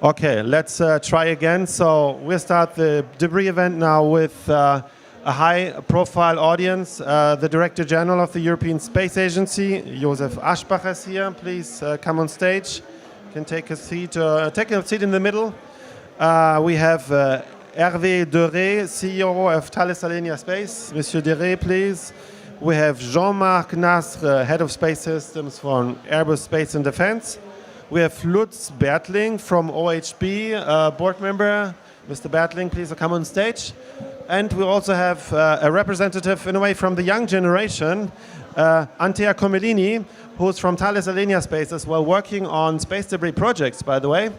Okay, let's try again. So we'll start the debris event now with a high-profile audience. The Director General of the European Space Agency, Josef Aschbacher, is here. Please come on stage. You can take a seat in the middle. We have Hervé Derrey, CEO of TAS CEO Space. Monsieur Derrey, please. We have Jean-Marc Nasr, Head of Space Systems from Airbus Space and Defense. We have Lutz Bertling from OHB, board member. Mr. Bertling, please come on stage. And we also have a representative, in a way, from the young generation, Antea Comellini, who's from TAS CEO Space as well, working on space debris projects, by the way,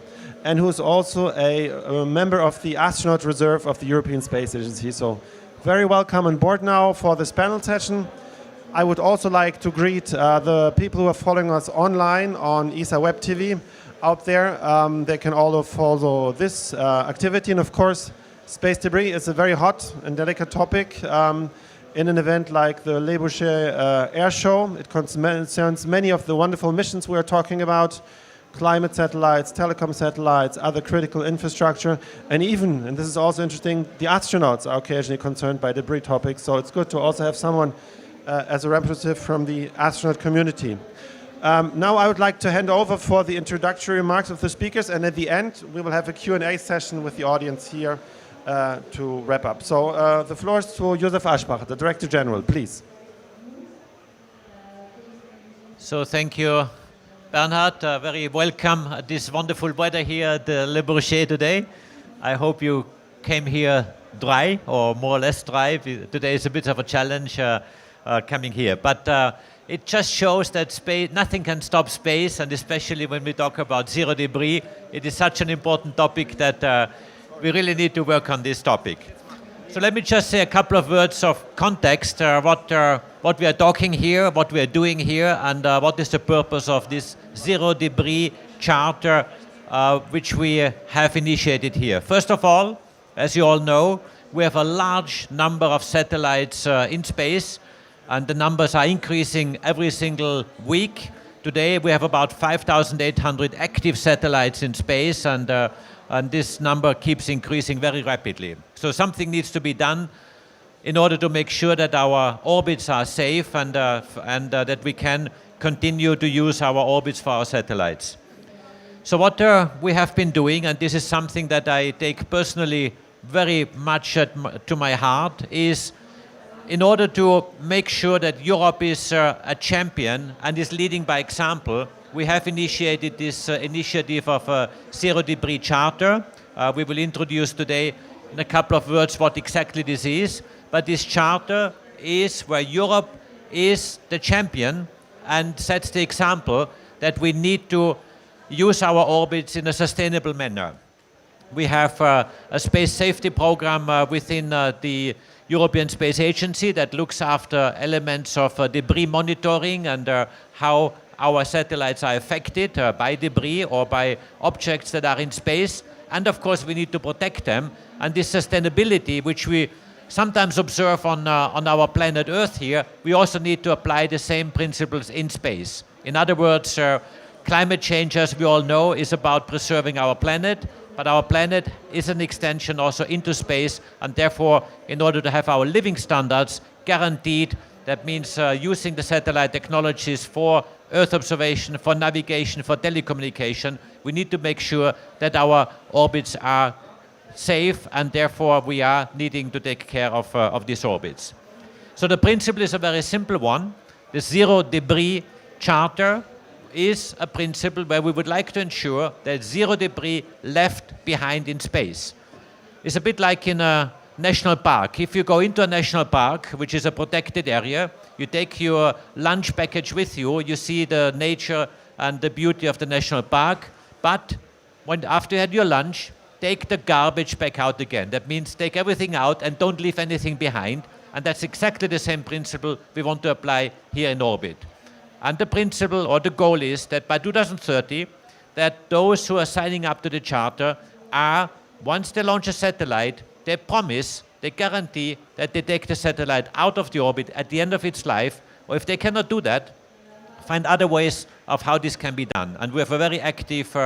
and who's also a member of the astronaut reserve of the European Space Agency. So very welcome on board now for this panel session. I would also like to greet the people who are following us online on ESA Web TV out there. They can all follow this activity. And of course, space debris is a very hot and delicate topic in an event like the Le Bourget Air Show. It concerns many of the wonderful missions we are talking about: climate satellites, telecom satellites, other critical infrastructure, and even, and this is also interesting, the astronauts are occasionally concerned by debris topics. So it's good to also have someone as a representative from the astronaut community. Now I would like to hand over for the introductory remarks of the speakers, and at the end we will have a Q&A session with the audience here to wrap up. So the floor is to Josef Aschbacher, the Director General, please. So thank you, Bernhard. Very welcome at this wonderful weather here at the Le Bourget today. I hope you came here dry, or more or less dry. Today is a bit of a challenge coming here, but it just shows that space, nothing can stop space, and especially when we talk about zero debris, it is such an important topic that we really need to work on this topic. So let me just say a couple of words of context, what we are talking here, what we are doing here, and what is the purpose of this zero debris charter which we have initiated here. First of all, as you all know, we have a large number of satellites in space, and the numbers are increasing every single week. Today we have about 5,800 active satellites in space, and this number keeps increasing very rapidly. So something needs to be done in order to make sure that our orbits are safe and that we can continue to use our orbits for our satellites. So what we have been doing, and this is something that I take personally very much to my heart, is in order to make sure that Europe is a champion and is leading by example, we have initiated this initiative of a zero debris charter. We will introduce today in a couple of words what exactly this is, but this charter is where Europe is the champion and sets the example that we need to use our orbits in a sustainable manner. We have a space safety program within the European Space Agency that looks after elements of debris monitoring and how our satellites are affected by debris or by objects that are in space. And of course we need to protect them. And this sustainability, which we sometimes observe on our planet Earth here, we also need to apply the same principles in space. In other words, climate change, as we all know, is about preserving our planet, but our planet is an extension also into space, and therefore, in order to have our living standards guaranteed, that means using the satellite technologies for Earth observation, for navigation, for telecommunication, we need to make sure that our orbits are safe, and therefore we are needing to take care of these orbits. So the principle is a very simple one. The zero debris charter is a principle where we would like to ensure that zero debris left behind in space. It's a bit like in a national park. If you go into a national park, which is a protected area, you take your lunch package with you, you see the nature and the beauty of the national park, but after you had your lunch, take the garbage back out again. That means take everything out and don't leave anything behind, and that's exactly the same principle we want to apply here in orbit. And the principle or the goal is that by 2030, that those who are signing up to the charter are, once they launch a satellite, they promise, they guarantee that they take the satellite out of the orbit at the end of its life, or if they cannot do that, find other ways of how this can be done. And we have a very active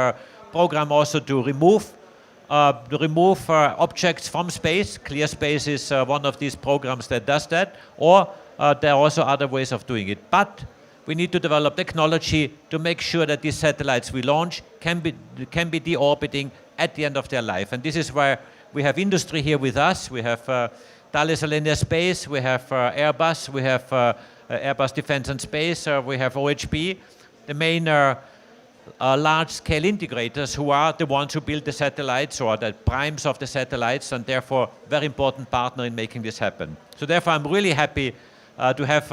program also to remove objects from space. Clear Space is one of these programs that does that, or there are also other ways of doing it. But we need to develop technology to make sure that these satellites we launch can be deorbiting at the end of their life. And this is where we have industry here with us. We have Thales Alenia Space, we have Airbus, we have Airbus Defence and Space, we have OHB, the main large-scale integrators who are the ones who build the satellites or the primes of the satellites, and therefore very important partner in making this happen. So therefore I'm really happy to have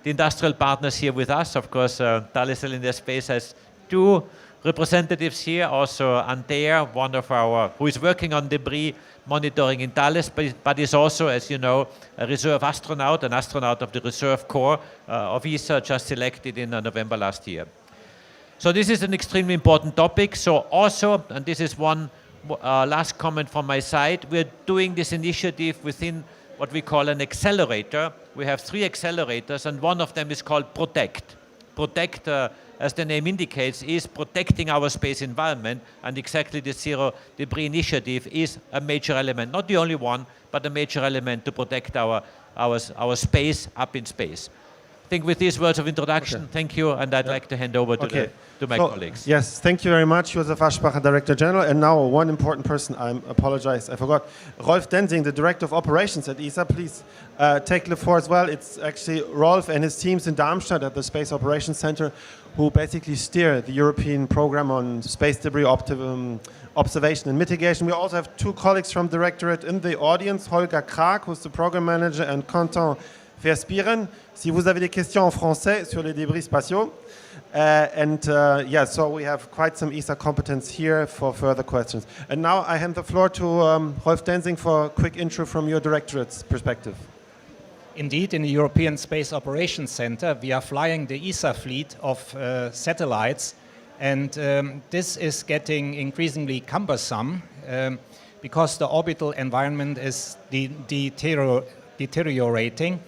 the industrial partners here with us. Of course, Thales Alenia Space has two representatives here, also Antea, one of our, who is working on debris monitoring in Thales, but is also, as you know, a reserve astronaut, an astronaut of the Reserve Corps of ESA, just selected in November last year. So this is an extremely important topic. So also, and this is one last comment from my side, we're doing this initiative within what we call an accelerator. We have 3 accelerators, and one of them is called Protect. Protect, as the name indicates, is protecting our space environment, and exactly the Zero Debris Initiative is a major element, not the only one, but a major element to protect our space up in space. I think with these words of introduction, thank you, and I'd like to hand over to my colleagues. Yes, thank you very much, Josef Aschbacher, Director General. And now one important person, I apologize, I forgot. Rolf Densing, the Director of Operations at ESA, please take the floor as well. It's actually Rolf and his teams in Darmstadt at the Space Operations Center who basically steer the European program on space debris observation and mitigation. We also have 2 colleagues from Directorate in the audience, Holger Krag, who's the Program Manager, and Quentin Verspieren. Si vous avez des questions en français sur les débris spatiaux. Yeah, so we have quite some ESA competence here for further questions. And now I hand the floor to Rolf Densing for a quick intro from your directorate's perspective. Indeed, in the European Space Operations Center, we are flying the ESA fleet of satellites, and this is getting increasingly cumbersome because the orbital environment is deteriorating.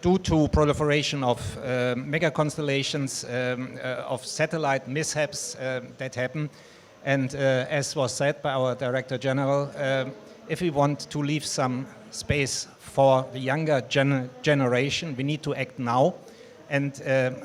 Due to proliferation of mega constellations, of satellite mishaps that happen, and as was said by our Director General, if we want to leave some space for the younger generation, we need to act now. And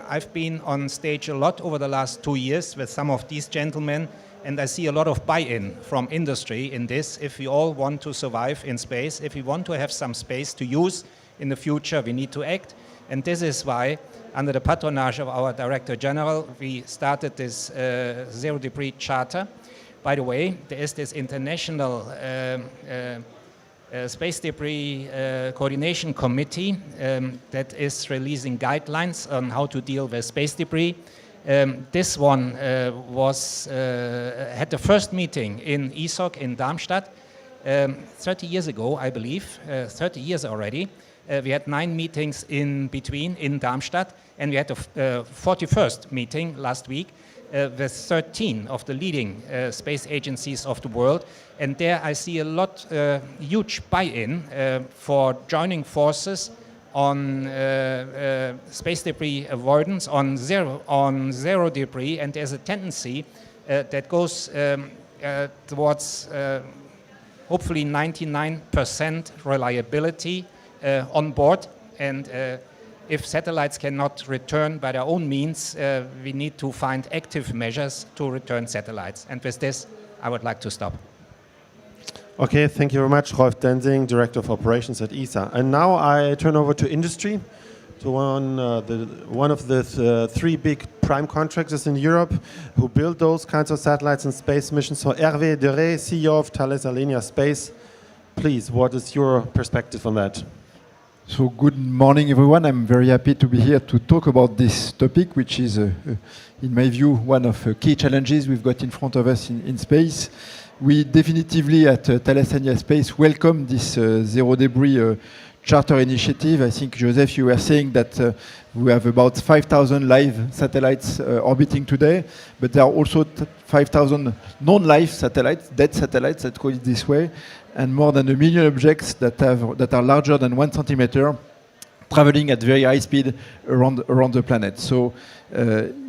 I've been on stage a lot over the last 2 years with some of these gentlemen, and I see a lot of buy-in from industry in this. If we all want to survive in space, if we want to have some space to use in the future, we need to act. And this is why, under the patronage of our Director General, we started this Zero Debris Charter. By the way, there is this international Space Debris Coordination Committee that is releasing guidelines on how to deal with space debris. This one had the first meeting in ESOC in Darmstadt 30 years ago, I believe, 30 years already. We had 9 meetings in between in Darmstadt, and we had the 41st meeting last week with 13 of the leading space agencies of the world. And there I see a lot, huge buy-in for joining forces on space debris avoidance, on zero debris, and there's a tendency that goes towards hopefully 99% reliability on board, and if satellites cannot return by their own means, we need to find active measures to return satellites. And with this, I would like to stop. Okay, thank you very much, Rolf Densing, Director of Operations at ESA. And now I turn over to industry, to one of the 3 big prime contractors in Europe who build those kinds of satellites and space missions. So Hervé Derrey, CEO of Thales Alenia Space, please, what is your perspective on that? So good morning, everyone. I'm very happy to be here to talk about this topic, which is, in my view, one of the key challenges we've got in front of us in space. We definitively at Thales Alenia Space welcome this Zero Debris Charter initiative. I think, Joseph, you were saying that we have about 5,000 live satellites orbiting today, but there are also 5,000 non-live satellites, dead satellites, let's call it this way, and more than 1 million objects that are larger than 1 centimeter traveling at very high speed around the planet. So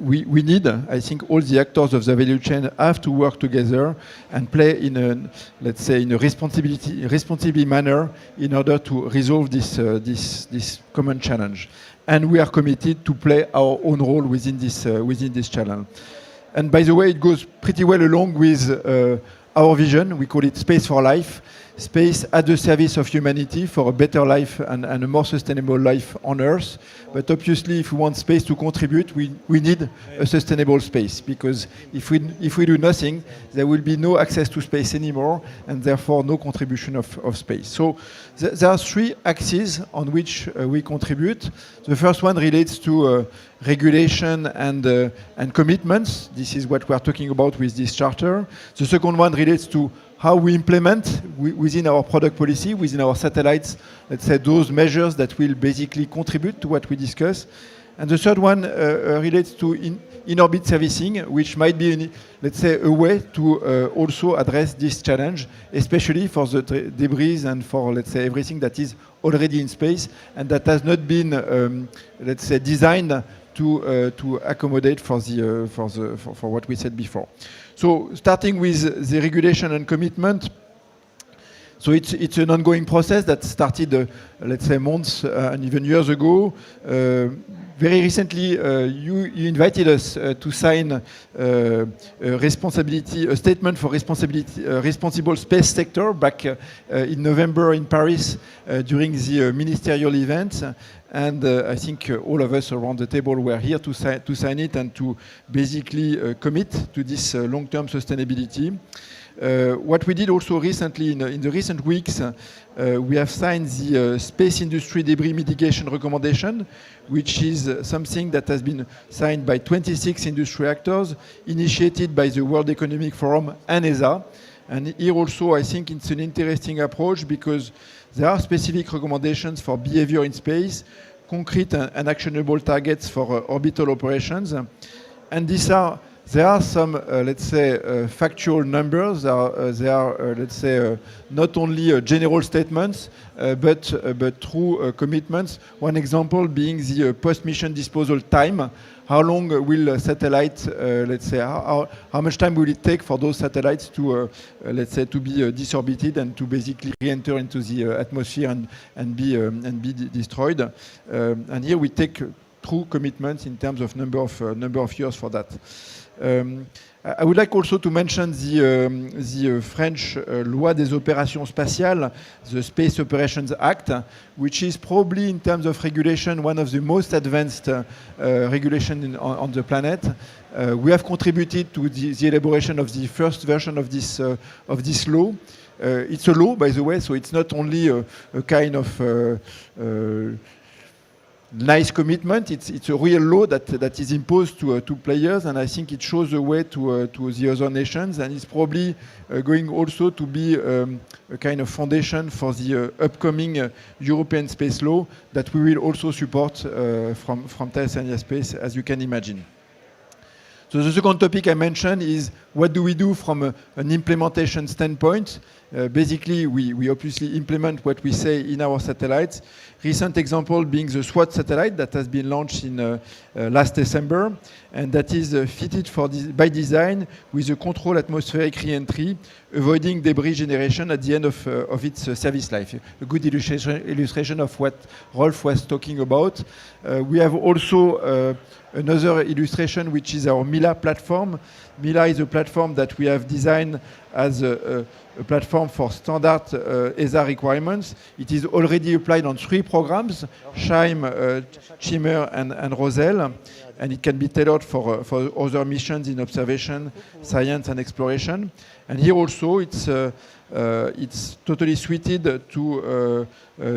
we need, I think, all the actors of the value chain have to work together and play in a, let's say, in a responsibly manner in order to resolve this common challenge. And we are committed to play our own role within this channel. And by the way, it goes pretty well along with our vision. We call it Space for Life. Space at the service of humanity for a better life and a more sustainable life on Earth. But obviously, if we want space to contribute, we need a sustainable space, because if we do nothing, there will be no access to space anymore, and therefore no contribution of space. So there are three axes on which we contribute. The first one relates to regulation and commitments. This is what we are talking about with this charter. The second one relates to how we implement within our product policy, within our satellites, let's say, those measures that will basically contribute to what we discuss. And the third one relates to in-orbit servicing, which might be, let's say, a way to also address this challenge, especially for the debris and for, let's say, everything that is already in space and that has not been, let's say, designed to accommodate for what we said before. So starting with the regulation and commitment, so it's an ongoing process that started, let's say, months and even years ago. Very recently, you invited us to sign a statement for responsible space sector back in November in Paris during the ministerial event. And I think all of us around the table were here to sign it and to basically commit to this long-term sustainability. What we did also recently, in the recent weeks, we have signed the Space Industry Debris Mitigation Recommendation, which is something that has been signed by 26 industry actors, initiated by the World Economic Forum and ESA. And here also, I think it's an interesting approach, because there are specific recommendations for behavior in space, concrete and actionable targets for orbital operations. And there are some, let's say, factual numbers. There are let's say, not only general statements, but true commitments. One example being the post-mission disposal time. How long will a satellite, let's say, how much time will it take for those satellites to, let's say, to be disorbited and to basically re-enter into the atmosphere and be destroyed? And here we take true commitments in terms of number of years for that. I would like also to mention the French Loi des Opérations Spatiales, the Space Operations Act, which is probably, in terms of regulation, one of the most advanced regulation on the planet. We have contributed to the elaboration of the first version of this law. It's a law, by the way, so it's not only a kind of nice commitment. It's a real law that is imposed to players, and I think it shows the way to the other nations, and it's probably going also to be a kind of foundation for the upcoming European space law that we will also support from TAS CEO Space, as you can imagine. So the second topic I mentioned is, what do we do from an implementation standpoint? Basically, we obviously implement what we say in our satellites. Recent example being the SWAT satellite that has been launched in last December, and that is fitted by design with a controlled atmospheric re-entry, avoiding debris generation at the end of its service life. A good illustration of what Rolf was talking about. We have also another illustration, which is our Mila platform. Mila is a platform that we have designed as a platform for standard ESA requirements. It is already applied on 3 programs, SHIME, CHIMER, and ROSEL, and it can be tailored for other missions in observation, science, and exploration. And here also, it's totally suited to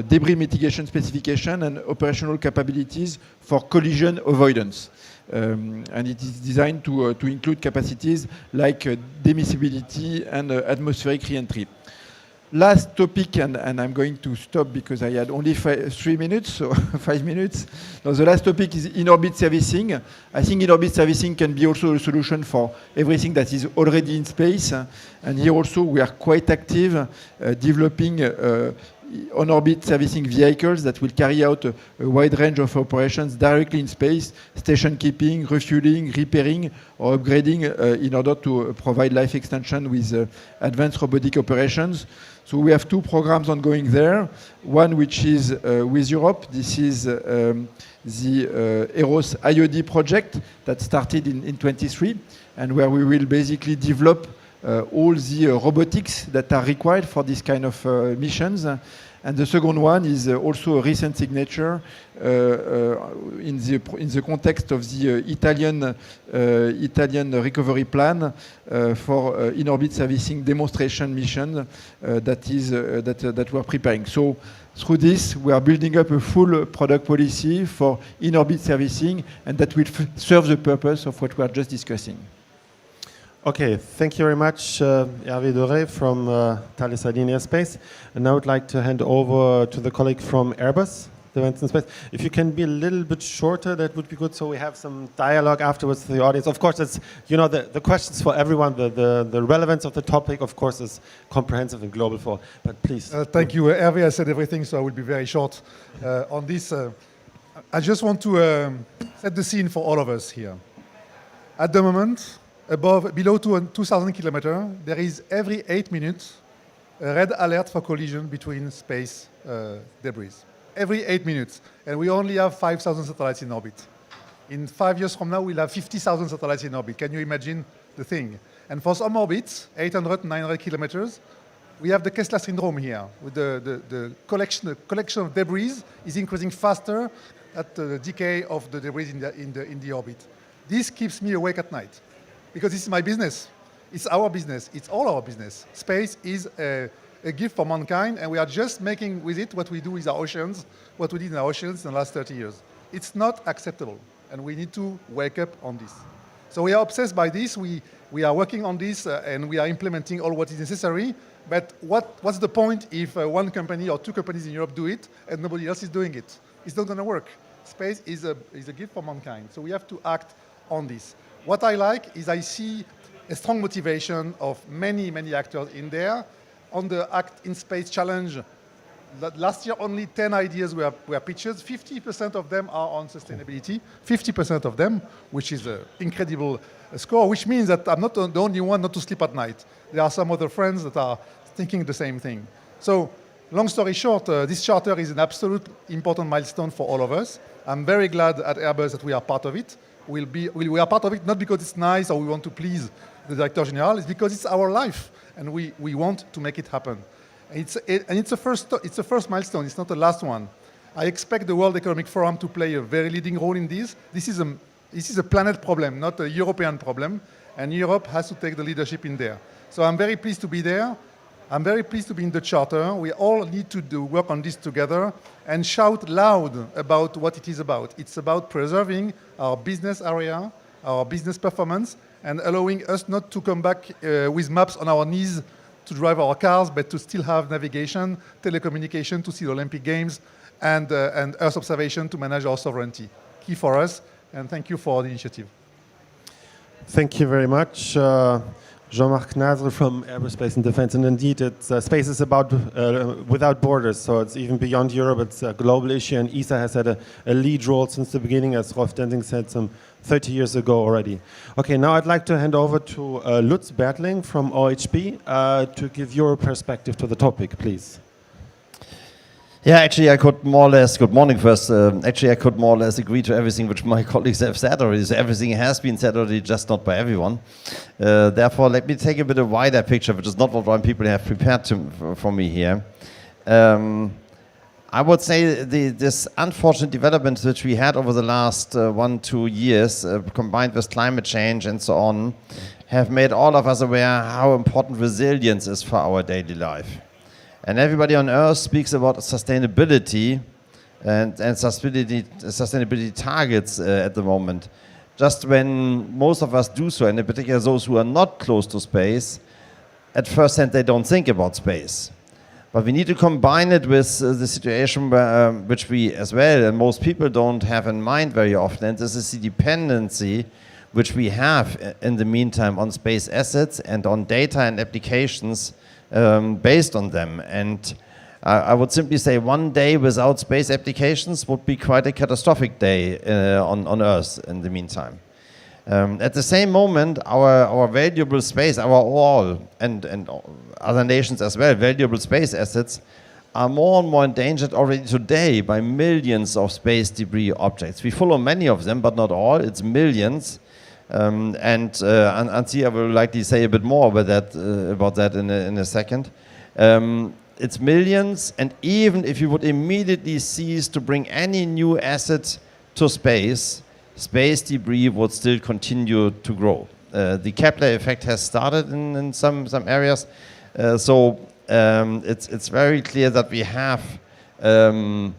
debris mitigation specification and operational capabilities for collision avoidance. And it is designed to include capacities like demiscibility and atmospheric re-entry. Last topic, and I'm going to stop because I had only 3 minutes, so 5 minutes. Now, the last topic is in-orbit servicing. I think in-orbit servicing can be also a solution for everything that is already in space. And here also we are quite active developing on-orbit servicing vehicles that will carry out a wide range of operations directly in space, station keeping, refueling, repairing, or upgrading in order to provide life extension with advanced robotic operations. So we have 2 programs ongoing there. One which is with Europe. This is the Eros IOD project that started in 23, and where we will basically develop all the robotics that are required for this kind of missions. And the second one is also a recent signature in the context of the Italian recovery plan for in-orbit servicing demonstration mission that we're preparing. So through this, we are building up a full product policy for in-orbit servicing, and that will serve the purpose of what we are just discussing. Okay, thank you very much, Hervé Derrey from Thales Alenia Space. And now I'd like to hand over to the colleague from Airbus, Defense and Space. If you can be a little bit shorter, that would be good, so we have some dialogue afterwards to the audience. Of course, it's, you know, the questions for everyone, the relevance of the topic, of course, is comprehensive and global for, but please. Thank you, Hervé. I said everything, so I will be very short on this. I just want to set the scene for all of us here. At the moment, below 2,000 kilometers, there is every 8 minutes a red alert for collision between space debris. Every 8 minutes. And we only have 5,000 satellites in orbit. In 5 years from now, we'll have 50,000 satellites in orbit. Can you imagine the thing? And for some orbits, 800, 900 kilometers, we have the Kessler syndrome here, with the collection of debris is increasing faster at the decay of the debris in the orbit. This keeps me awake at night. Because this is my business. It's our business. It's all our business. Space is a gift for mankind, and we are just making with it what we do with our oceans, what we did in our oceans in the last 30 years. It's not acceptable, and we need to wake up on this. So we are obsessed by this. We are working on this, and we are implementing all what is necessary. But what's the point if one company or 2 companies in Europe do it, and nobody else is doing it? It's not going to work. Space is a gift for mankind, so we have to act on this. What I like is I see a strong motivation of many, many actors in there. On the Act in Space challenge, last year only 10 ideas were pitched. 50% of them are on sustainability, 50% of them, which is an incredible score, which means that I'm not the only one not to sleep at night. There are some other friends that are thinking the same thing. So, long story short, this charter is an absolute important milestone for all of us. I'm very glad at Airbus that we are part of it. We are part of it not because it's nice or we want to please the Director General, it's because it's our life and we want to make it happen. It's a first milestone, it's not the last one. I expect the World Economic Forum to play a very leading role in this. This is a planet problem, not a European problem, and Europe has to take the leadership in there. So I'm very pleased to be there. I'm very pleased to be in the charter. We all need to work on this together and shout loud about what it is about. It's about preserving our business area, our business performance, and allowing us not to come back with maps on our knees to drive our cars, but to still have navigation, telecommunication to see the Olympic Games, and Earth observation to manage our sovereignty. Key for us, and thank you for the initiative. Thank you very much. Jean-Marc Nasr from Airbus Space and Defense, and indeed, space is about without borders, so it's even beyond Europe. It's a global issue, and ESA has had a lead role since the beginning, as Rolf Densing said, some 30 years ago already. Okay, now I'd like to hand over to Lutz Bertling from OHB to give your perspective to the topic, please. Yeah, actually, I could more or less, good morning first, actually I could more or less agree to everything which my colleagues have said already. So everything has been said already, just not by everyone. Therefore, let me take a bit of wider picture, which is not what people have prepared for me here. I would say this unfortunate development which we had over the last 1-2 years, combined with climate change and so on, have made all of us aware how important resilience is for our daily life. And everybody on Earth speaks about sustainability and sustainability targets at the moment. Just when most of us do so, and in particular those who are not close to space, at first hand they don't think about space. But we need to combine it with the situation which we as well, and most people don't have in mind very often, and this is the dependency which we have in the meantime on space assets and on data and applications based on them. And I would simply say one day without space applications would be quite a catastrophic day on Earth in the meantime. At the same moment, our valuable space, our all, and other nations as well, valuable space assets, are more and more endangered already today by millions of space debris objects. We follow many of them, but not all. It's millions. Antje will likely say a bit more about that in a second. It's millions, and even if you would immediately cease to bring any new asset to space debris would still continue to grow. The Kepler effect has started in some areas, it's very clear that we have to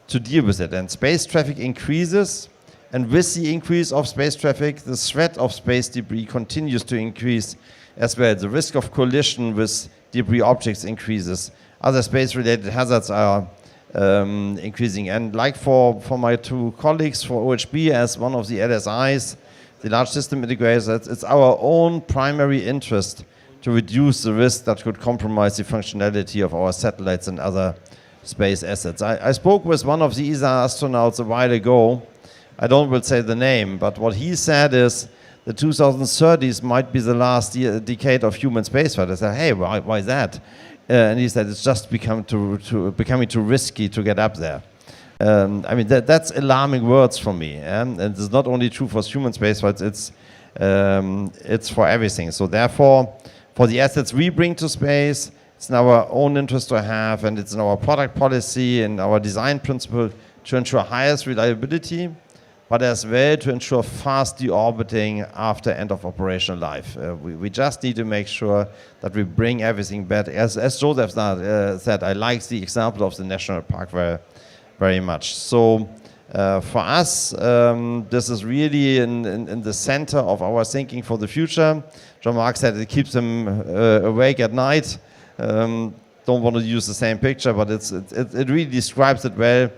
deal with it. And space traffic increases, and with the increase of space traffic, the threat of space debris continues to increase as well. The risk of collision with debris objects increases. Other space-related hazards are increasing. And like for my two colleagues, for OHB as one of the LSIs, the large system integrators, it's our own primary interest to reduce the risk that could compromise the functionality of our satellites and other space assets. I spoke with one of the ESA astronauts a while ago. I will say the name, but what he said is the 2030s might be the last decade of human spaceflight. I said, hey, why that? And he said, it's just becoming too risky to get up there. I mean, that's alarming words for me. And it's not only true for human spaceflights, it's for everything. So therefore, for the assets we bring to space, it's in our own interest to have, and it's in our product policy and our design principle to ensure highest reliability, but as well to ensure fast deorbiting after end of operational life. We just need to make sure that we bring everything back. As Josef said, I like the example of the national park very, very much. So for us, this is really in the center of our thinking for the future. Jean-Marc said it keeps him awake at night. Don't want to use the same picture, but it really describes it well.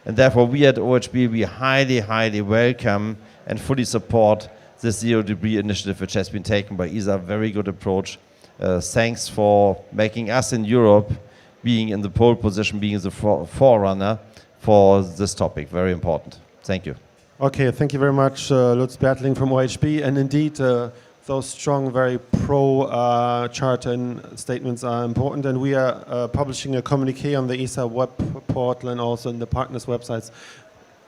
And therefore, we at OHB, we highly, highly welcome and fully support the Zero Debris initiative, which has been taken by ESA. Very good approach. Thanks for making us in Europe being in the pole position, being the forerunner for this topic. Very important. Thank you. Okay, thank you very much, Lutz Bertling from OHB. And indeed, those strong, very pro-charter statements are important. And we are publishing a communique on the ESA web portal and also in the partners' websites,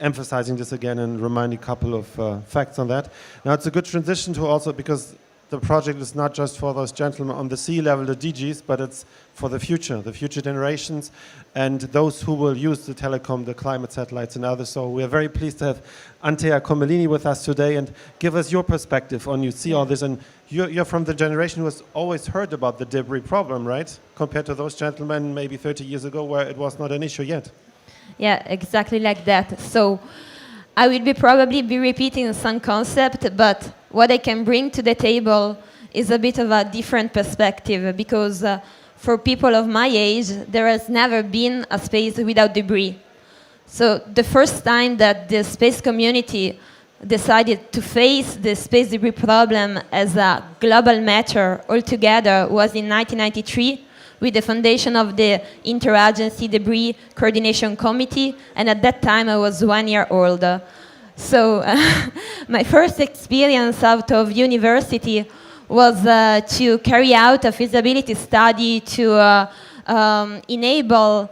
emphasizing this again and reminding a couple of facts on that. Now, it's a good transition to also, because the project is not just for those gentlemen on the sea level, the DGs, but it's for the future generations, and those who will use the telecom, the climate satellites and others. So we are very pleased to have Antea Comellini with us today and give us your perspective on you see all this. And you're from the generation who has always heard about the debris problem, right? Compared to those gentlemen maybe 30 years ago where it was not an issue yet. Yeah, exactly like that. So I will probably be repeating some concept, but what I can bring to the table is a bit of a different perspective, because for people of my age, there has never been a space without debris. So the first time that the space community decided to face the space debris problem as a global matter altogether was in 1993 with the foundation of the Interagency Debris Coordination Committee, and at that time I was 1 year old. So my first experience out of university was to carry out a feasibility study to enable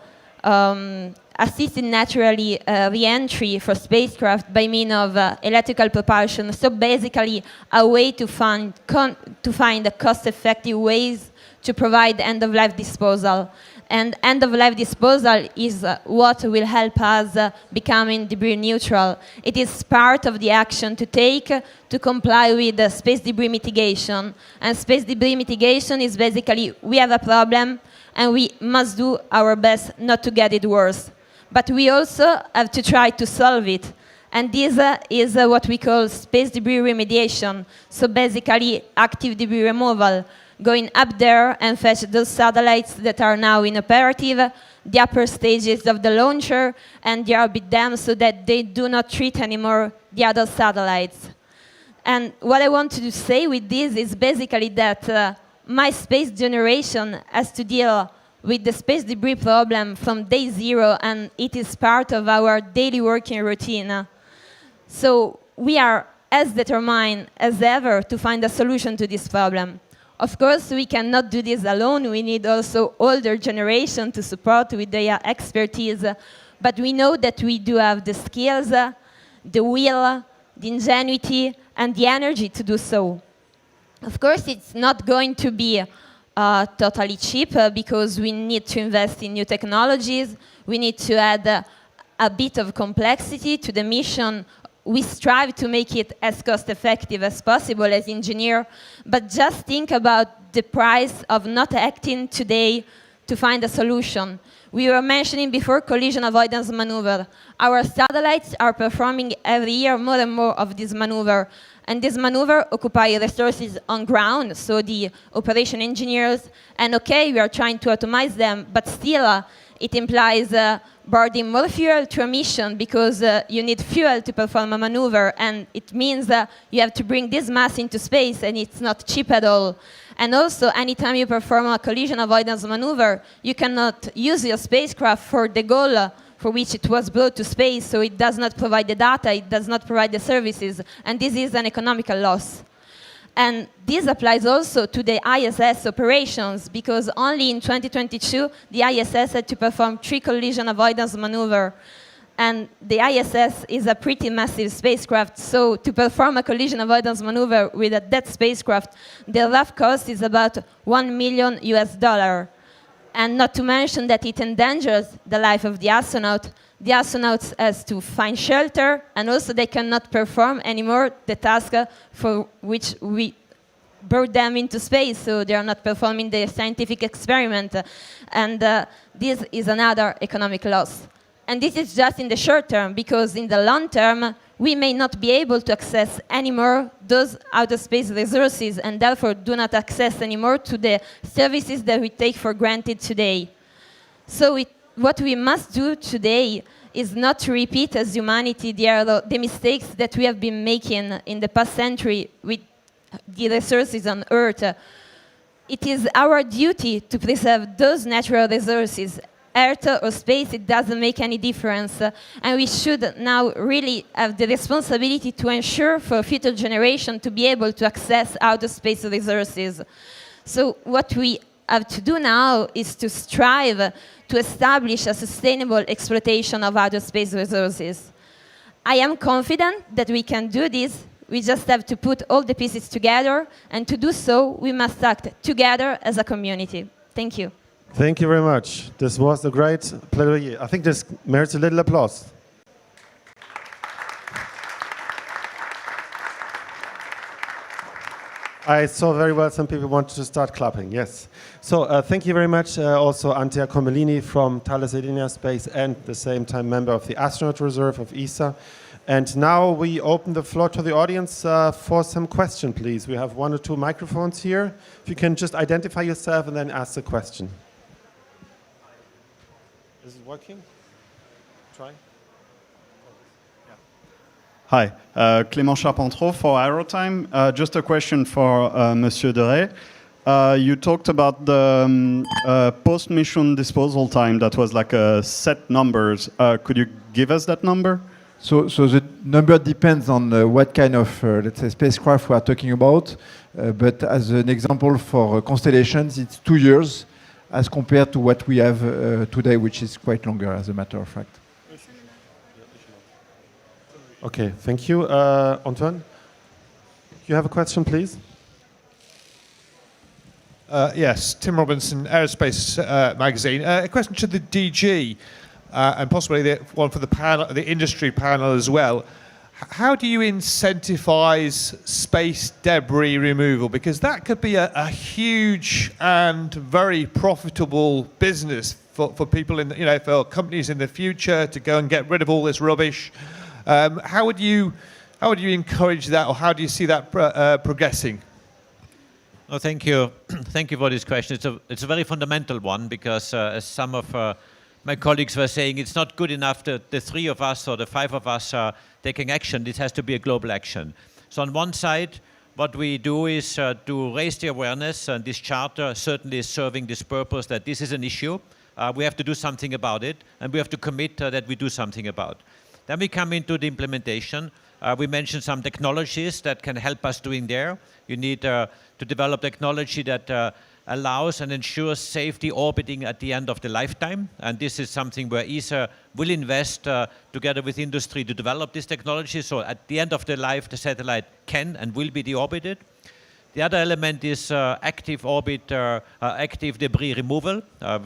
assisted naturally re-entry for spacecraft by means of electrical propulsion. So basically a way to find cost-effective ways to provide end-of-life disposal. And end-of-life disposal is what will help us becoming debris neutral. It is part of the action to take to comply with space debris mitigation. And space debris mitigation is basically, we have a problem and we must do our best not to get it worse. But we also have to try to solve it. And this is what we call space debris remediation. So basically active debris removal, going up there and fetch those satellites that are now inoperative, the upper stages of the launcher, and deorbit them so that they do not treat anymore the other satellites. And what I want to say with this is basically that my space generation has to deal with the space debris problem from day zero, and it is part of our daily working routine. So we are as determined as ever to find a solution to this problem. Of course, we cannot do this alone. We need also older generation to support with their expertise. But we know that we do have the skills, the will, the ingenuity, and the energy to do so. Of course, it's not going to be totally cheap because we need to invest in new technologies. We need to add a bit of complexity to the mission. We strive to make it as cost-effective as possible as engineers, but just think about the price of not acting today to find a solution. We were mentioning before collision avoidance maneuver. Our satellites are performing every year more and more of this maneuver, and this maneuver occupy resources on ground, so the operation engineers, and okay, we are trying to automate them, but still it implies burning more fuel to a mission because you need fuel to perform a maneuver, and it means you have to bring this mass into space, and it's not cheap at all. And also, anytime you perform a collision avoidance maneuver, you cannot use your spacecraft for the goal for which it was brought to space, so it does not provide the data, it does not provide the services, and this is an economical loss. And this applies also to the ISS operations, because only in 2022, the ISS had to perform 3 collision avoidance maneuvers. And the ISS is a pretty massive spacecraft, so to perform a collision avoidance maneuver with that spacecraft, the rough cost is about $1 million US. And not to mention that it endangers the life of the astronaut. The astronauts has to find shelter, and also they cannot perform anymore the task for which we brought them into space, so they are not performing the scientific experiment. And this is another economic loss. And this is just in the short term, because in the long term, we may not be able to access anymore those outer space resources, and therefore do not access anymore to the services that we take for granted today. So what we must do today is not to repeat as humanity the mistakes that we have been making in the past century with the resources on Earth. It is our duty to preserve those natural resources. Earth or space, it doesn't make any difference. And we should now really have the responsibility to ensure for future generations to be able to access outer space resources. So what we have to do now is to strive to establish a sustainable exploitation of outer space resources. I am confident that we can do this. We just have to put all the pieces together, and to do so, we must act together as a community. Thank you. Thank you very much. This was a great plädoyer. I think this merits a little applause. I saw very well some people wanted to start clapping, yes. So thank you very much also Antea Comellini from Thales Alenia Space, and at the same time member of the Astronaut Reserve of ESA. And now we open the floor to the audience for some question, please. We have 1 or 2 microphones here. If you can just identify yourself and then ask the question. Is it working? Try. Hi, Clément Charpentreau for Aerotime. Just a question for Monsieur Derrey. You talked about the post-mission disposal time that was like a set numbers. Could you give us that number? So the number depends on what kind of, let's say, spacecraft we are talking about. But as an example for constellations, it's 2 years as compared to what we have today, which is quite longer, as a matter of fact. Okay, thank you. Antoine, you have a question, please? Yes, Tim Robinson, Aerospace Magazine. A question to the DG, and possibly one for the panel, the industry panel as well. How do you incentivize space debris removal? Because that could be a huge and very profitable business for people in, for companies in the future to go and get rid of all this rubbish. How would you encourage that, or how do you see that progressing? Oh, thank you. Thank you for this question. It's a very fundamental one, because as some of my colleagues were saying, it's not good enough that the 3 of us or the 5 of us are taking action. It has to be a global action. So on one side, what we do is to raise the awareness, and this charter certainly is serving this purpose, that this is an issue. We have to do something about it, and we have to commit that we do something about it. Then we come into the implementation. We mentioned some technologies that can help us doing there. You need to develop technology that allows and ensures safety orbiting at the end of the lifetime. And this is something where ESA will invest together with industry to develop this technology. So at the end of the life, the satellite can and will be deorbited. The other element is active orbit, active debris removal.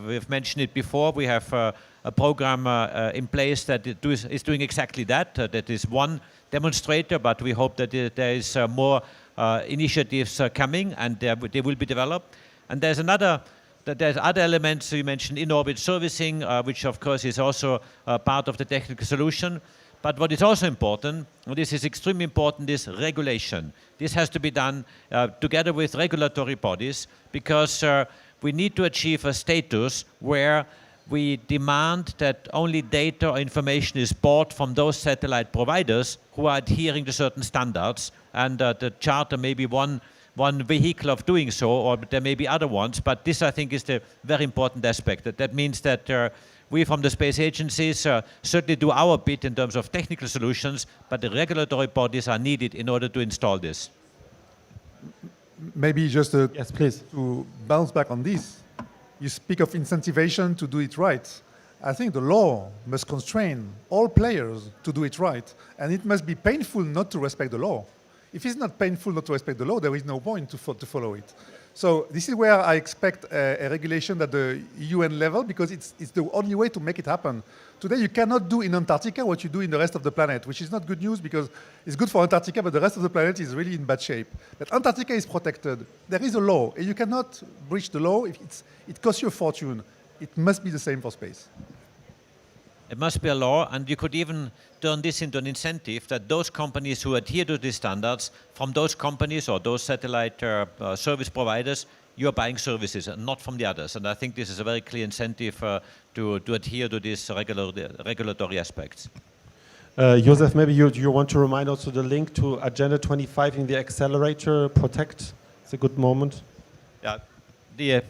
We've mentioned it before. We have a program in place that is doing exactly that. That is one demonstrator, but we hope that there is more initiatives coming, and they will be developed. And there's other elements. You mentioned in-orbit servicing, which of course is also part of the technical solution. But what is also important, and this is extremely important, is regulation. This has to be done together with regulatory bodies, because we need to achieve a status where we demand that only data or information is bought from those satellite providers who are adhering to certain standards, and the charter may be one vehicle of doing so, or there may be other ones, but this I think is the very important aspect. That means that we from the space agencies certainly do our bit in terms of technical solutions, but the regulatory bodies are needed in order to install this. Maybe just Yes, please. to bounce back on this, you speak of incentivization to do it right. I think the law must constrain all players to do it right, and it must be painful not to respect the law. If it's not painful not to respect the law, there is no point to follow it. So this is where I expect a regulation at the UN level, because it's the only way to make it happen. Today you cannot do in Antarctica what you do in the rest of the planet, which is not good news, because it's good for Antarctica, but the rest of the planet is really in bad shape. But Antarctica is protected. There is a law, and you cannot breach the law. If it costs you a fortune. It must be the same for space. It must be a law, and you could even turn this into an incentive that those companies who adhere to these standards, from those companies or those satellite service providers, you're buying services and not from the others. And I think this is a very clear incentive to adhere to these regulatory aspects. Josef, maybe you want to remind also the link to Agenda 25 in the accelerator protect. It's a good moment. Yeah,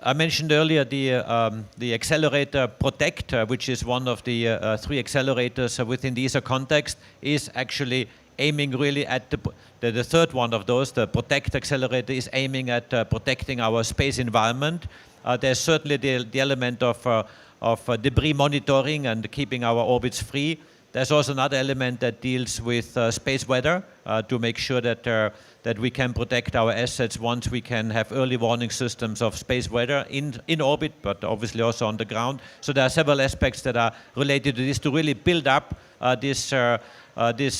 I mentioned earlier the accelerator protect, which is one of the 3 accelerators within the ESA context, is actually aiming really at the third one of those. The protect accelerator is aiming at protecting our space environment. There's certainly the element of debris monitoring and keeping our orbits free. There's also another element that deals with space weather to make sure that we can protect our assets once we can have early warning systems of space weather in orbit, but obviously also on the ground. So there are several aspects that are related to this to really build up this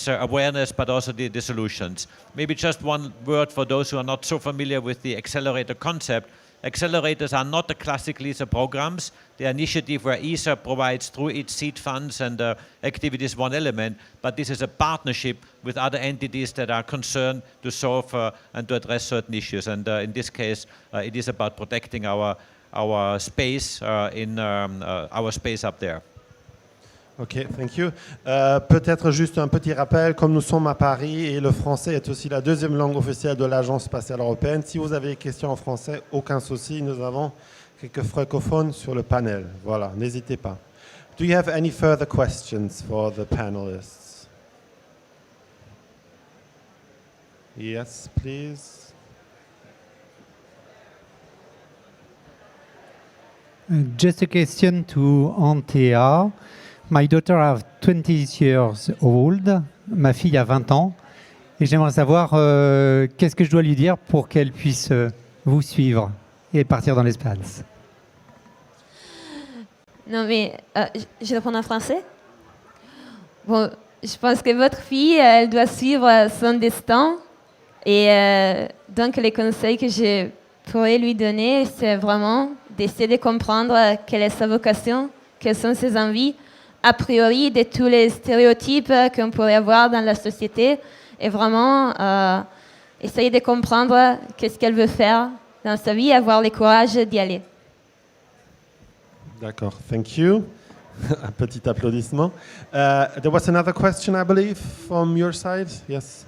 awareness, but also the solutions. Maybe just one word for those who are not so familiar with the accelerator concept. Accelerators are not the classic ESA programs. The initiative where ESA provides through its seed funds and activities one element, but this is a partnership with other entities that are concerned to solve and to address certain issues. And in this case, it is about protecting our space our space up there. Ok, thank you. Peut-être juste un petit rappel, comme nous sommes à Paris et le français est aussi la deuxième langue officielle de l'Agence spatiale européenne, si vous avez des questions en français, aucun souci, nous avons quelques francophones sur le panel. Voilà, n'hésitez pas. Do you have any further questions for the panelists? Yes, please. Just a question to Antea. My daughter is 20 years old. Ma fille a 20 ans. Et j'aimerais savoir qu'est-ce que je dois lui dire pour qu'elle puisse vous suivre et partir dans l'espace. Non mais, je vais répondre en français. Bon, je pense que votre fille, elle doit suivre son destin. Et donc les conseils que je pourrais lui donner, c'est vraiment d'essayer de comprendre quelle est sa vocation, quelles sont ses envies, a priori de tous les stéréotypes qu'on pourrait avoir dans la société, et vraiment essayer de comprendre qu'est-ce qu'elle veut faire dans sa vie et avoir le courage d'y aller. D'accord, thank you. Un petit applaudissement. There was another question, I believe, from your side. Yes.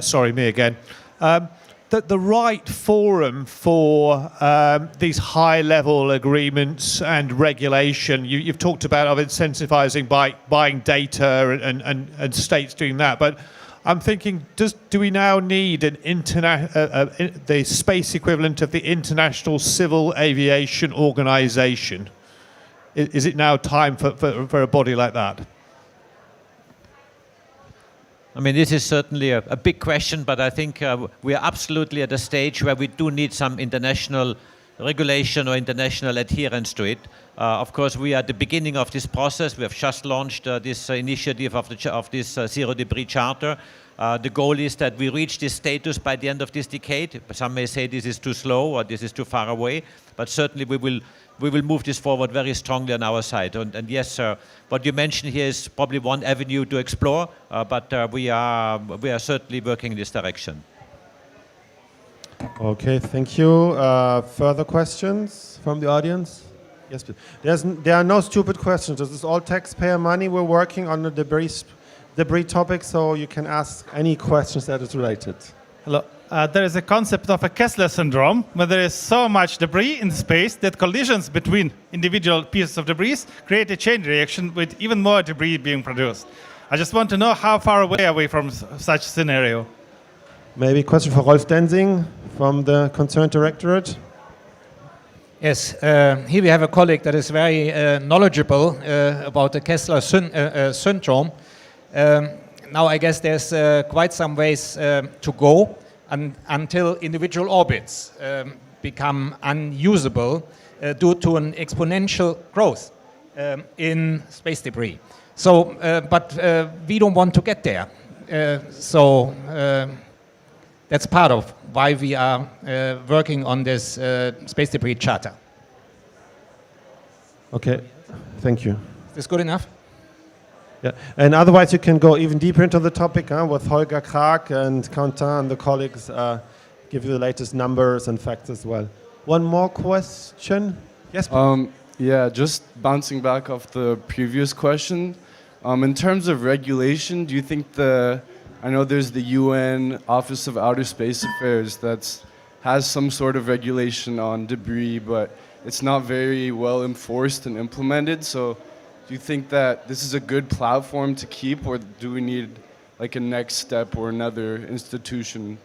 Sorry, me again. The right forum for these high-level agreements and regulation. You've talked about incentivizing by buying data and states doing that, but I'm thinking, do we now need the space equivalent of the International Civil Aviation Organization? Is it now time for a body like that? I mean, this is certainly a big question, but I think we are absolutely at a stage where we do need some international regulation or international adherence to it. Of course, we are at the beginning of this process. We have just launched this initiative of this Zero Debris Charter. The goal is that we reach this status by the end of this decade. Some may say this is too slow or this is too far away, but certainly we will move this forward very strongly on our side. And yes, what you mentioned here is probably one avenue to explore, but we are certainly working in this direction. Okay, thank you. Further questions from the audience? Yes, please. There are no stupid questions. This is all taxpayer money. We're working on the debris topic, so you can ask any questions that is related. Hello. There is a concept of a Kessler syndrome, where there is so much debris in space that collisions between individual pieces of debris create a chain reaction with even more debris being produced. I just want to know how far away are we from such scenario? Maybe a question for Rolf Densing from the concerned directorate. Yes, here we have a colleague that is very knowledgeable about the Kessler syndrome. Now I guess there's quite some ways to go until individual orbits become unusable due to an exponential growth in space debris. So, but we don't want to get there. So that's part of why we are working on this space debris charter. Okay, thank you. Is this good enough? Yeah, and otherwise you can go even deeper into the topic with Holger Krag and Quentin and the colleagues give you the latest numbers and facts as well. One more question? Yes, please. Yeah, just bouncing back off the previous question. In terms of regulation, do you think I know there's the UN Office of Outer Space Affairs that has some sort of regulation on debris, but it's not very well enforced and implemented. So do you think that this is a good platform to keep, or do we need like a next step or another institution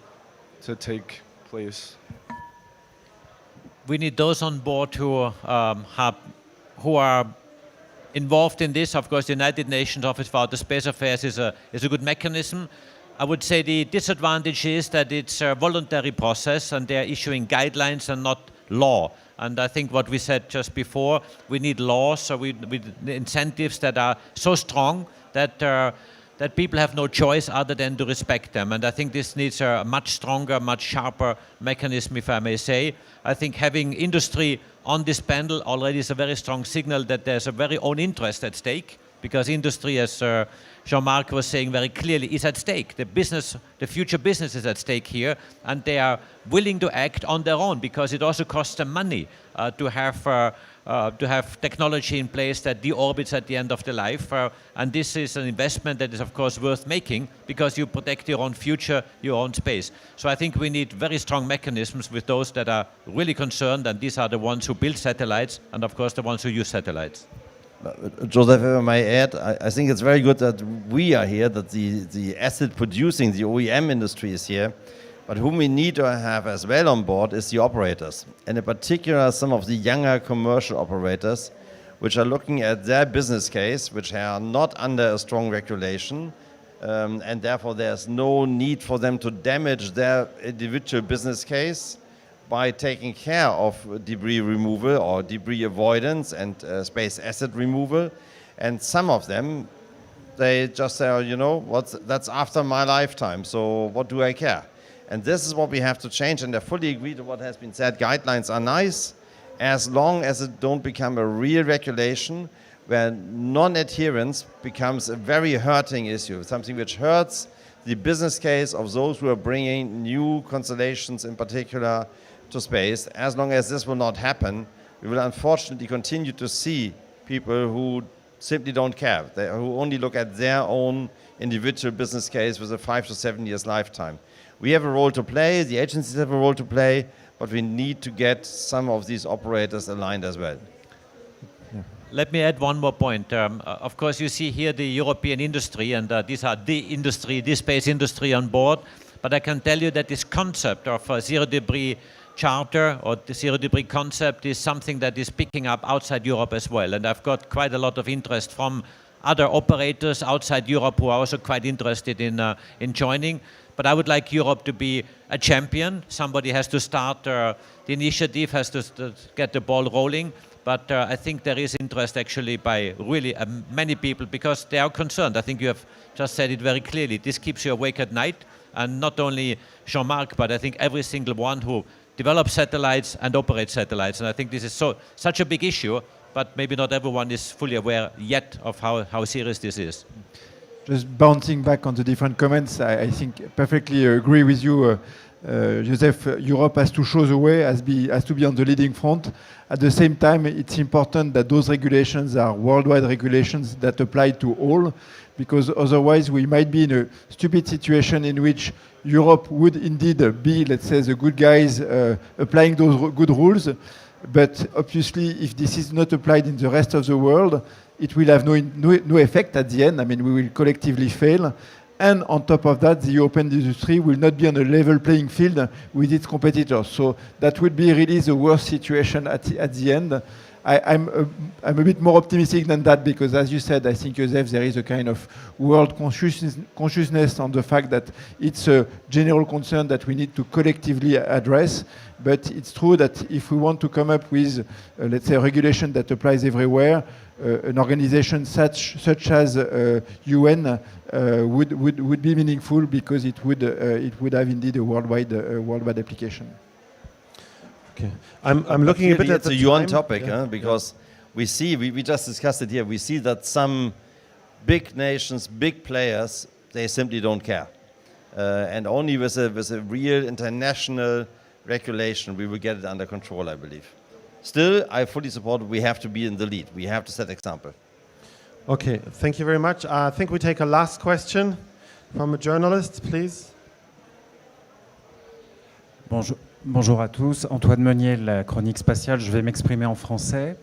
to take place? We need those on board who are involved in this. Of course, the United Nations Office for Outer Space Affairs is a good mechanism. I would say the disadvantage is that it's a voluntary process and they're issuing guidelines and not law. And I think what we said just before, we need laws, so we incentives that are so strong that people have no choice other than to respect them. And I think this needs a much stronger, much sharper mechanism, if I may say. I think having industry on this panel already is a very strong signal that there's a very own interest at stake, because industry, as Jean-Marc was saying very clearly, is at stake. The future business is at stake here, and they are willing to act on their own because it also costs them money to have technology in place that deorbits at the end of the life. And this is an investment that is, of course, worth making because you protect your own future, your own space. So I think we need very strong mechanisms with those that are really concerned, and these are the ones who build satellites and, of course, the ones who use satellites. Joseph, if I may add, I think it's very good that we are here, that the asset producing, the OEM industry is here, but whom we need to have as well on board is the operators, and in particular some of the younger commercial operators, which are looking at their business case, which are not under a strong regulation, and therefore there's no need for them to damage their individual business case by taking care of debris removal or debris avoidance and space asset removal. And some of them, they just say, you know, that's after my lifetime, so what do I care? And this is what we have to change, and I fully agree to what has been said. Guidelines are nice, as long as it don't become a real regulation where non-adherence becomes a very hurting issue, something which hurts the business case of those who are bringing new constellations in particular to space. As long as this will not happen, we will unfortunately continue to see people who simply don't care, who only look at their own individual business case with a 5 to 7 years lifetime. We have a role to play, the agencies have a role to play, but we need to get some of these operators aligned as well. Let me add one more point. Of course, you see here the European industry, and these are the industry, the space industry on board. But I can tell you that this concept of a zero debris charter or the zero debris concept is something that is picking up outside Europe as well. And I've got quite a lot of interest from other operators outside Europe who are also quite interested in joining. But I would like Europe to be a champion. Somebody has to start, the initiative has to get the ball rolling. But I think there is interest actually by really many people because they are concerned. I think you have just said it very clearly. This keeps you awake at night. And not only Jean-Marc, but I think every single one who develops satellites and operates satellites. And I think this is such a big issue, but maybe not everyone is fully aware yet of how serious this is. Just bouncing back on the different comments, I think perfectly agree with you, Joseph. Europe has to show the way, has to be on the leading front. At the same time, it's important that those regulations are worldwide regulations that apply to all, because otherwise we might be in a stupid situation in which Europe would indeed be, let's say, the good guys applying those good rules. But obviously, if this is not applied in the rest of the world, it will have no effect at the end. I mean, we will collectively fail. And on top of that, the European industry will not be on a level playing field with its competitors. So that would be really the worst situation at the end. I'm a bit more optimistic than that because, as you said, I think, Joseph, there is a kind of world consciousness on the fact that it's a general concern that we need to collectively address. But it's true that if we want to come up with, let's say, a regulation that applies everywhere, an organization such as UN would be meaningful because it would have indeed a worldwide application. Okay, I'm looking a bit at the UN topic, because we just discussed it here. We see that some big nations, big players, they simply don't care, and only with a real international regulation we will get it under control, I believe. Still, I fully support we have to be in the lead. We have to set example. Okay, thank you very much. I think we take a last question from a journalist, please. Bonjour à tous. Antoine Meunier, la chronique spatiale. Je vais m'exprimer en français.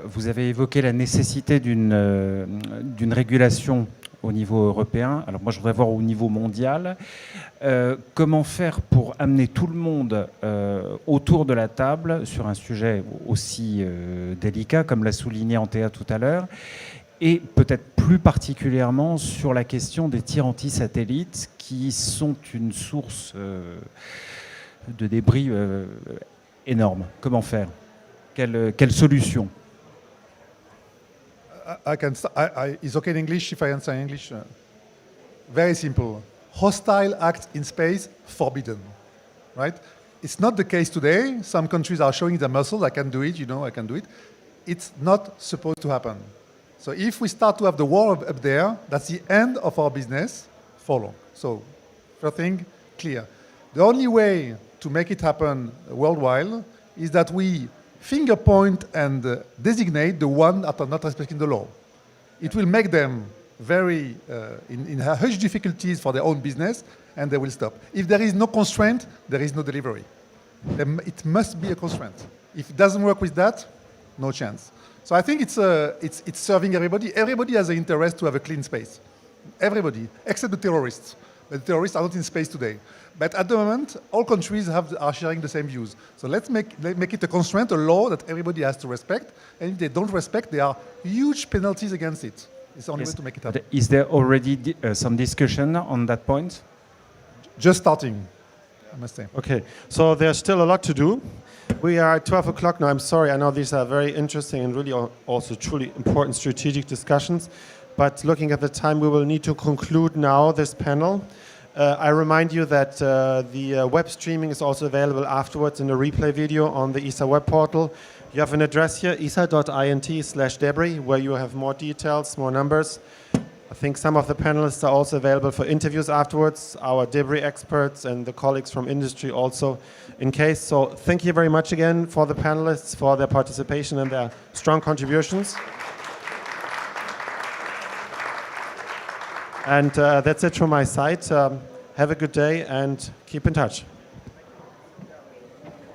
Vous avez évoqué la nécessité d'une régulation au niveau européen. Alors moi, je voudrais voir au niveau mondial. Comment faire pour amener tout le monde autour de la table sur un sujet aussi délicat, comme l'a souligné Antea tout à l'heure, et peut-être plus particulièrement sur la question des tirs anti-satellites qui sont une source de débris énorme. Comment faire? Quelle solution? It's okay in English if I answer in English. Very simple. Hostile acts in space forbidden, right? It's not the case today. Some countries are showing their muscles. I can do it, I can do it. It's not supposed to happen. So if we start to have the war up there, that's the end of our business for long. So first thing, clear. The only way to make it happen worldwide is that we finger point and designate the one that are not respecting the law. It will make them very in huge difficulties for their own business, and they will stop. If there is no constraint, there is no delivery. It must be a constraint. If it doesn't work with that, no chance. So I think it's serving everybody. Everybody has an interest to have a clean space. Everybody, except the terrorists. But the terrorists are not in space today. But at the moment, all countries are sharing the same views. So let's make it a constraint, a law that everybody has to respect. And if they don't respect, there are huge penalties against it. It's the only way to make it happen. Is there already some discussion on that point? Just starting, I must say. Okay, so there's still a lot to do. We are at 12 o'clock now. I'm sorry, I know these are very interesting and really also truly important strategic discussions. But looking at the time, we will need to conclude now this panel. I remind you that the web streaming is also available afterwards in a replay video on the ESA web portal. You have an address here, esa.int/debris, where you have more details, more numbers. I think some of the panelists are also available for interviews afterwards, our debris experts and the colleagues from industry also in case. So thank you very much again for the panelists, for their participation and their strong contributions. And that's it from my side. Have a good day and keep in touch.